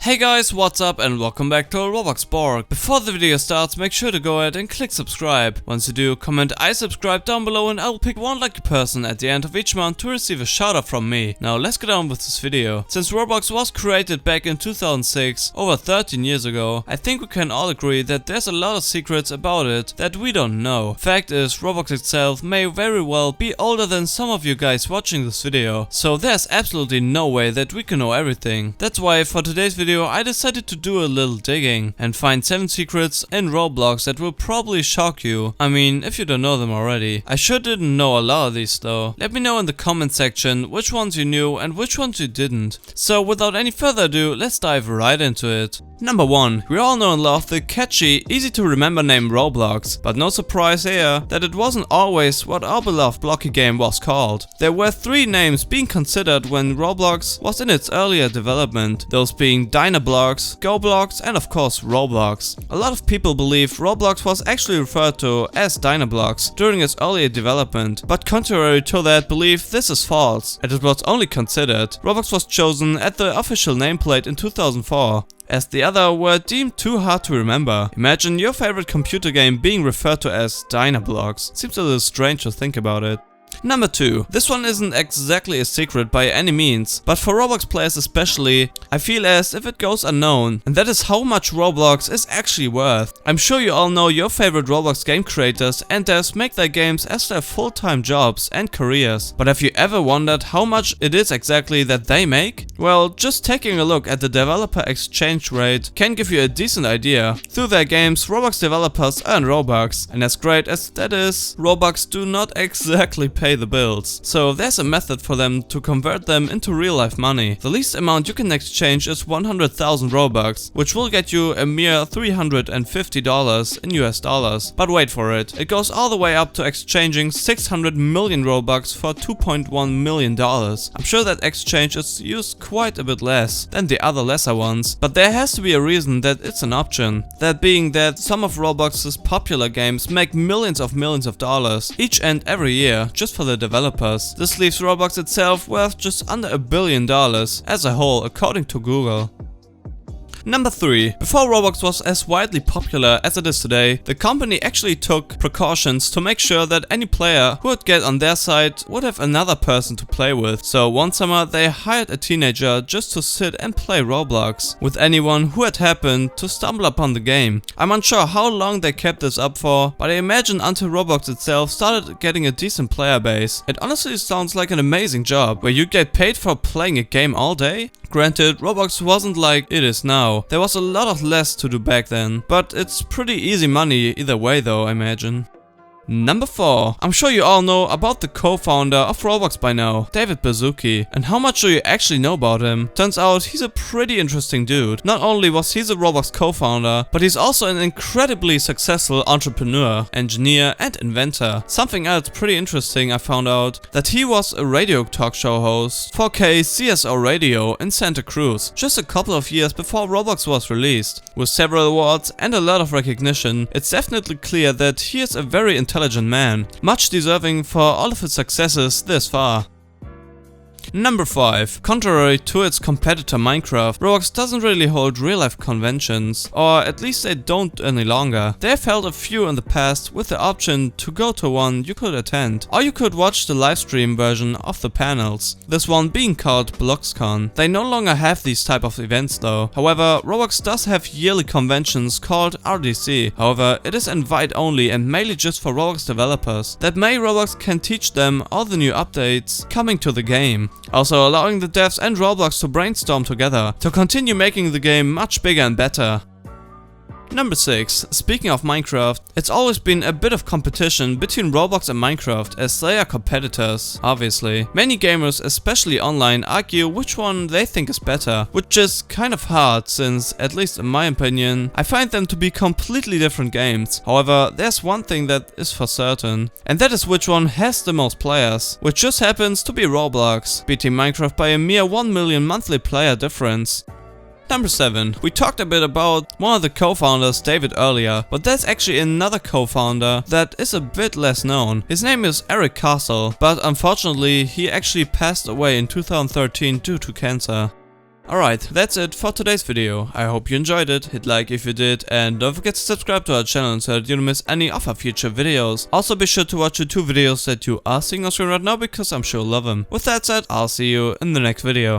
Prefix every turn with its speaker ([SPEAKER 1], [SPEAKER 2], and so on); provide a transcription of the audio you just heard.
[SPEAKER 1] Hey guys, what's up and welcome back to Roblox Borg. Before the video starts, make sure to go ahead and click subscribe. Once you do, comment I subscribe down below and I will pick one lucky person at the end of each month to receive a shout out from me. Now let's get on with this video. Since Roblox was created back in 2006, over 13 years ago, I think we can all agree that there's a lot of secrets about it that we don't know. Fact is, Roblox itself may very well be older than some of you guys watching this video, so there's absolutely no way that we can know everything. That's why for today's video I decided to do a little digging and find 7 secrets in Roblox that will probably shock you. I mean, if you don't know them already. I sure didn't know a lot of these though. Let me know in the comment section which ones you knew and which ones you didn't. So without any further ado, let's dive right into it. Number 1. We all know and love the catchy, easy to remember name Roblox, but no surprise here that it wasn't always what our beloved blocky game was called. There were 3 names being considered when Roblox was in its earlier development, those being Dynablox, GoBlox and of course Roblox. A lot of people believe Roblox was actually referred to as Dynablox during its earlier development, but contrary to that belief, this is false, and it was only considered. Roblox was chosen at the official nameplate in 2004. As the other were deemed too hard to remember. Imagine your favorite computer game being referred to as Dynablox. Seems a little strange to think about it. Number 2. This one isn't exactly a secret by any means, but for Roblox players especially, I feel as if it goes unknown, and that is how much Roblox is actually worth. I'm sure you all know your favorite Roblox game creators and devs make their games as their full-time jobs and careers, but have you ever wondered how much it is exactly that they make? Well, just taking a look at the developer exchange rate can give you a decent idea. Through their games, Roblox developers earn Robux, and as great as that is, Robux do not exactly pay the bills. So there's a method for them to convert them into real life money. The least amount you can exchange is 100,000 Robux, which will get you a mere $350 in US dollars. But wait for it, it goes all the way up to exchanging 600 million Robux for $2.1 million. I'm sure that exchange is used quite a bit less than the other lesser ones, but there has to be a reason that it's an option. That being that some of Roblox's popular games make millions of dollars each and every year just for the developers. This leaves Roblox itself worth just under $1 billion as a whole, according to Google. Number 3. Before Roblox was as widely popular as it is today, the company actually took precautions to make sure that any player who would get on their side would have another person to play with. So one summer they hired a teenager just to sit and play Roblox with anyone who had happened to stumble upon the game. I'm unsure how long they kept this up for, but I imagine until Roblox itself started getting a decent player base. It honestly sounds like an amazing job, where you get paid for playing a game all day? Granted, Roblox wasn't like it is now. There was a lot of less to do back then, but it's pretty easy money either way though, I imagine. Number 4. I'm sure you all know about the co-founder of Roblox by now, David Baszucki. And how much do you actually know about him? Turns out he's a pretty interesting dude. Not only was he the Roblox co-founder, but he's also an incredibly successful entrepreneur, engineer and inventor. Something else pretty interesting I found out, that he was a radio talk show host for KCSO Radio in Santa Cruz, just a couple of years before Roblox was released. With several awards and a lot of recognition, it's definitely clear that he is a very intelligent man, much deserving for all of his successes this far. Number 5. Contrary to its competitor Minecraft, Roblox doesn't really hold real-life conventions, or at least they don't any longer. They've held a few in the past with the option to go to one you could attend, or you could watch the livestream version of the panels, this one being called BloxCon. They no longer have these type of events though. However, Roblox does have yearly conventions called RDC. However, it is invite only and mainly just for Roblox developers. That way Roblox can teach them all the new updates coming to the game. Also allowing the devs and Roblox to brainstorm together to continue making the game much bigger and better. Number 6. Speaking of Minecraft, it's always been a bit of competition between Roblox and Minecraft, as they are competitors, obviously. Many gamers, especially online, argue which one they think is better, which is kind of hard since, at least in my opinion, I find them to be completely different games. However, there's one thing that is for certain, and that is which one has the most players, which just happens to be Roblox, beating Minecraft by a mere 1 million monthly player difference. Number 7. We talked a bit about one of the co-founders, David, earlier, but there's actually another co-founder that is a bit less known. His name is Eric Castle, but unfortunately he actually passed away in 2013 due to cancer. Alright, that's it for today's video. I hope you enjoyed it, hit like if you did, and don't forget to subscribe to our channel so that you don't miss any of our future videos. Also be sure to watch the 2 videos that you are seeing on screen right now because I'm sure you'll love them. With that said, I'll see you in the next video.